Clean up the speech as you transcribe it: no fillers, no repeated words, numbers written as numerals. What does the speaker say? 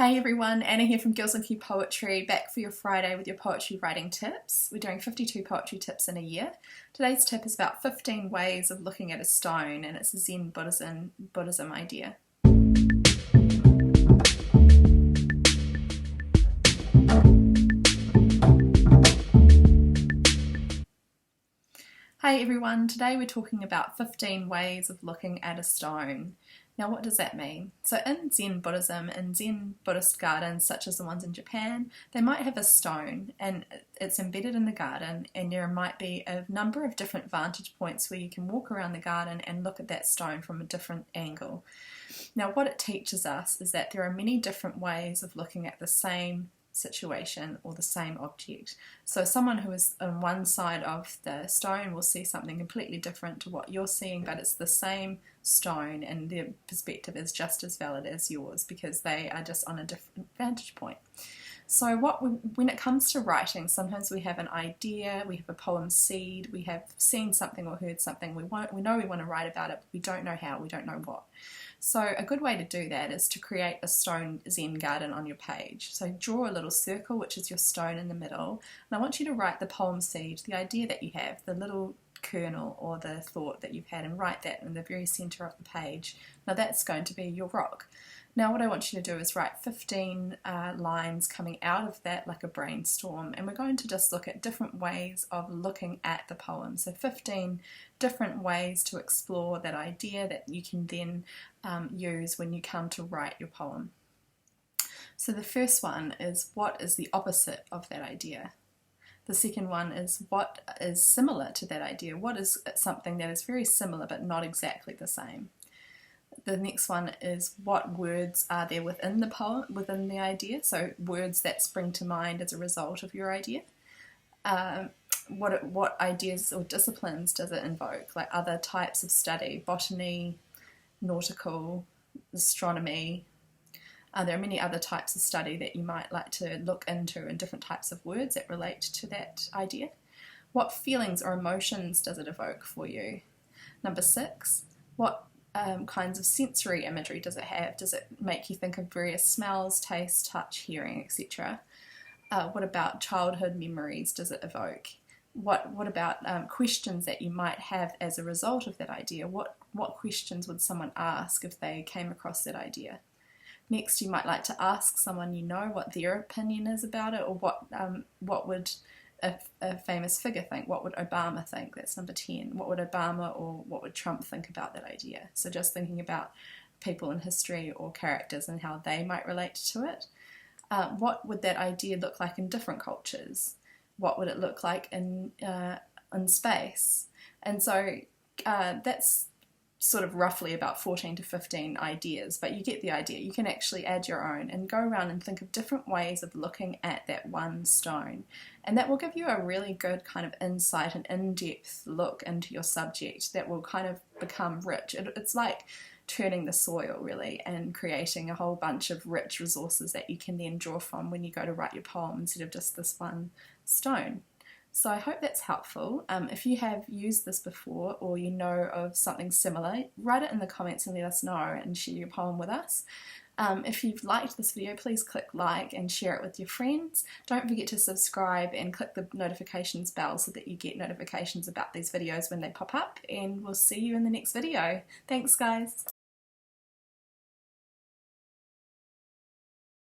Hey everyone, Anna here from Girls with You Poetry, back for your Friday with your poetry writing tips. We're doing 52 poetry tips in a year. Today's tip is about 15 ways of looking at a stone, and it's a Zen Buddhism idea. Hey everyone, today we're talking about 15 ways of looking at a stone. Now what does that mean? So in Zen Buddhism, in Zen Buddhist gardens such as the ones in Japan, they might have a stone and it's embedded in the garden, and there might be a number of different vantage points where you can walk around the garden and look at that stone from a different angle. Now what it teaches us is that there are many different ways of looking at the same situation or the same object. So someone who is on one side of the stone will see something completely different to what you're seeing, but it's the same stone and their perspective is just as valid as yours because they are just on a different vantage point. So when it comes to writing, sometimes we have an idea, we have a poem seed, we have seen something or heard something, we know we want to write about it, but we don't know how, we don't know what. So a good way to do that is to create a stone Zen garden on your page. So draw a little circle, which is your stone in the middle, and I want you to write the poem seed, the idea that you have, the little kernel or the thought that you've had, and write that in the very center of the page. Now that's going to be your rock. Now what I want you to do is write 15 lines coming out of that like a brainstorm, and we're going to just look at different ways of looking at the poem. So 15 different ways to explore that idea that you can then use when you come to write your poem. So the first one is, what is the opposite of that idea? The second one is, what is similar to that idea? What is something that is very similar but not exactly the same? The next one is, what words are there within the poem, within the idea? So words that spring to mind as a result of your idea. What ideas or disciplines does it invoke? Like other types of study, botany, nautical, astronomy. There are many other types of study that you might like to look into, and different types of words that relate to that idea. What feelings or emotions does it evoke for you? Number 6, what kinds of sensory imagery does it have? Does it make you think of various smells, taste, touch, hearing, etc.? What about childhood memories does it evoke? What about questions that you might have as a result of that idea? What questions would someone ask if they came across that idea? Next, you might like to ask someone you know what their opinion is about it, or what would a famous figure think? What would Obama think? That's number 10. What would Obama or what would Trump think about that idea? So just thinking about people in history or characters and how they might relate to it. What would that idea look like in different cultures? What would it look like in space? And so that's sort of roughly about 14 to 15 ideas, but you get the idea. You can actually add your own and go around and think of different ways of looking at that one stone, and that will give you a really good kind of insight and in-depth look into your subject that will kind of become rich. It's like turning the soil really and creating a whole bunch of rich resources that you can then draw from when you go to write your poem instead of just this one stone. So I hope that's helpful. If you have used this before or you know of something similar, write it in the comments and let us know and share your poem with us. If you've liked this video, please click like and share it with your friends. Don't forget to subscribe and click the notifications bell so that you get notifications about these videos when they pop up, and we'll see you in the next video. Thanks guys.